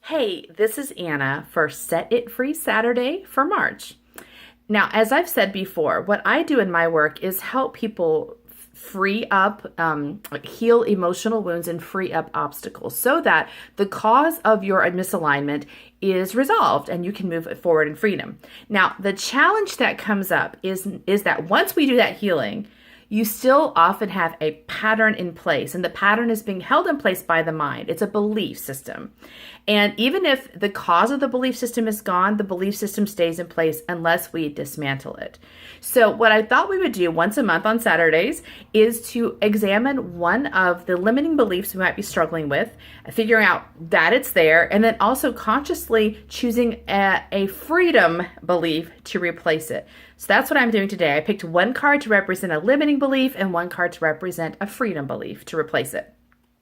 Hey, this is Anna for Set It Free Saturday for March. Now, as I've said before, what I do in my work is help people free up, heal emotional wounds and free up obstacles so that the cause of your misalignment is resolved and you can move forward in freedom. Now, the challenge that comes up is that once we do that healing, you still often have a pattern in place, and the pattern is being held in place by the mind. It's a belief system. And even if the cause of the belief system is gone, the belief system stays in place unless we dismantle it. So what I thought we would do once a month on Saturdays is to examine one of the limiting beliefs we might be struggling with, figuring out that it's there, and then also consciously choosing a freedom belief to replace it. So that's what I'm doing today. I picked one card to represent a limiting belief and one card to represent a freedom belief to replace it.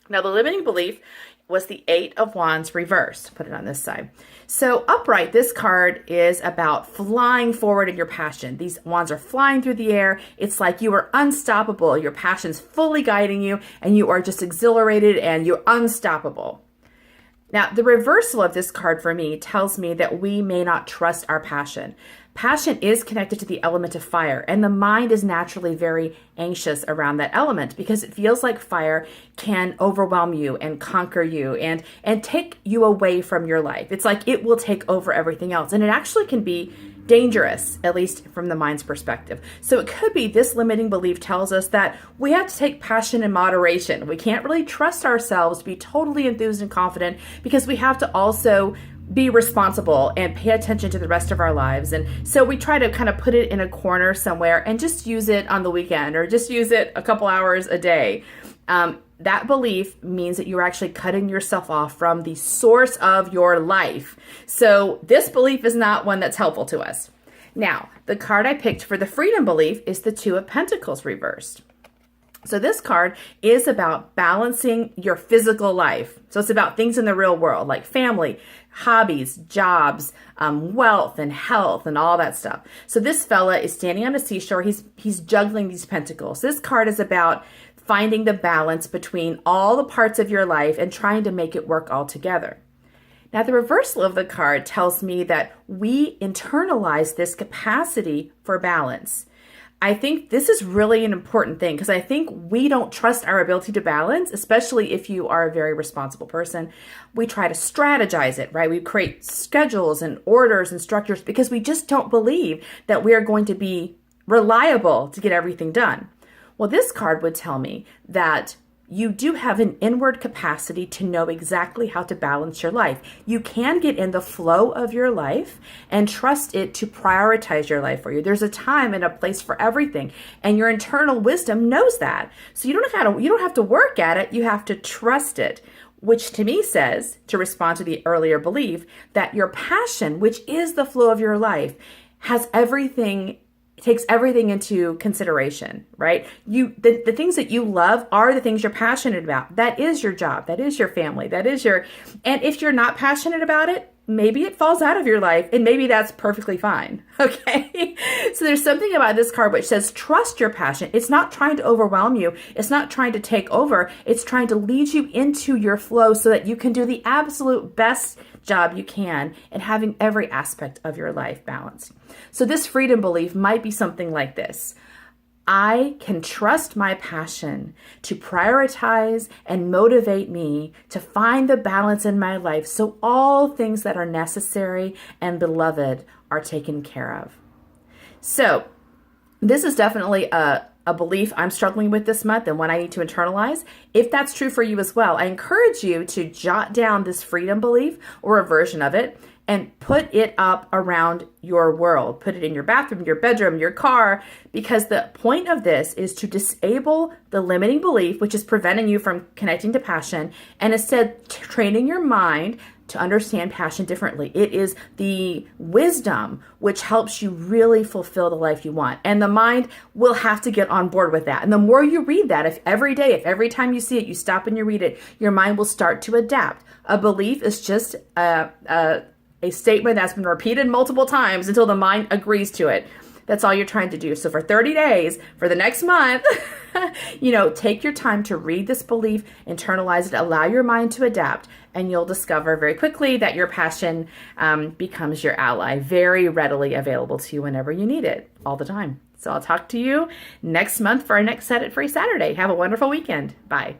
Now, the limiting belief was the Eight of Wands reversed. Put it on this side. So upright, this card is about flying forward in your passion. These wands are flying through the air. It's like you are unstoppable. Your passion's fully guiding you, and you are just exhilarated and you're unstoppable. Now, the reversal of this card for me tells me that we may not trust our passion. Passion is connected to the element of fire, and the mind is naturally very anxious around that element because it feels like fire can overwhelm you and conquer you and take you away from your life. It's like it will take over everything else, and it actually can be dangerous, at least from the mind's perspective. So it could be this limiting belief tells us that we have to take passion in moderation. We can't really trust ourselves to be totally enthused and confident because we have to also be responsible and pay attention to the rest of our lives. And so we try to kind of put it in a corner somewhere and just use it on the weekend or just use it a couple hours a day. That belief means that you're actually cutting yourself off from the source of your life. So this belief is not one that's helpful to us. Now, the card I picked for the freedom belief is the Two of Pentacles reversed. So this card is about balancing your physical life. So it's about things in the real world, like family, hobbies, jobs, wealth and health and all that stuff. So this fella is standing on a seashore. He's juggling these pentacles. This card is about finding the balance between all the parts of your life and trying to make it work all together. Now, the reversal of the card tells me that we internalize this capacity for balance. I think this is really an important thing because I think we don't trust our ability to balance, especially if you are a very responsible person. We try to strategize it, right? We create schedules and orders and structures because we just don't believe that we are going to be reliable to get everything done. Well, this card would tell me that you do have an inward capacity to know exactly how to balance your life. You can get in the flow of your life and trust it to prioritize your life for you. There's a time and a place for everything, and your internal wisdom knows that. So you don't have to work at it, you have to trust it, which to me says, to respond to the earlier belief, that your passion, which is the flow of your life, takes everything into consideration, right? The things that you love are the things you're passionate about. That is your job. That is your family. And if you're not passionate about it, maybe it falls out of your life and maybe that's perfectly fine. Okay. So there's something about this card which says, trust your passion. It's not trying to overwhelm you. It's not trying to take over. It's trying to lead you into your flow so that you can do the absolute best job you can in having every aspect of your life balanced. So this freedom belief might be something like this. I can trust my passion to prioritize and motivate me to find the balance in my life so all things that are necessary and beloved are taken care of. So this is definitely a belief I'm struggling with this month and one I need to internalize. If that's true for you as well, I encourage you to jot down this freedom belief or a version of it and put it up around your world. Put it in your bathroom, your bedroom, your car, because the point of this is to disable the limiting belief, which is preventing you from connecting to passion, and instead training your mind to understand passion differently. It is the wisdom which helps you really fulfill the life you want. And the mind will have to get on board with that. And the more you read that, if every time you see it, you stop and you read it, your mind will start to adapt. A belief is just a statement that's been repeated multiple times until the mind agrees to it. That's all you're trying to do. So for 30 days, for the next month, take your time to read this belief, internalize it, allow your mind to adapt, and you'll discover very quickly that your passion becomes your ally, very readily available to you whenever you need it, all the time. So I'll talk to you next month for our next Set It Free Saturday. Have a wonderful weekend. Bye.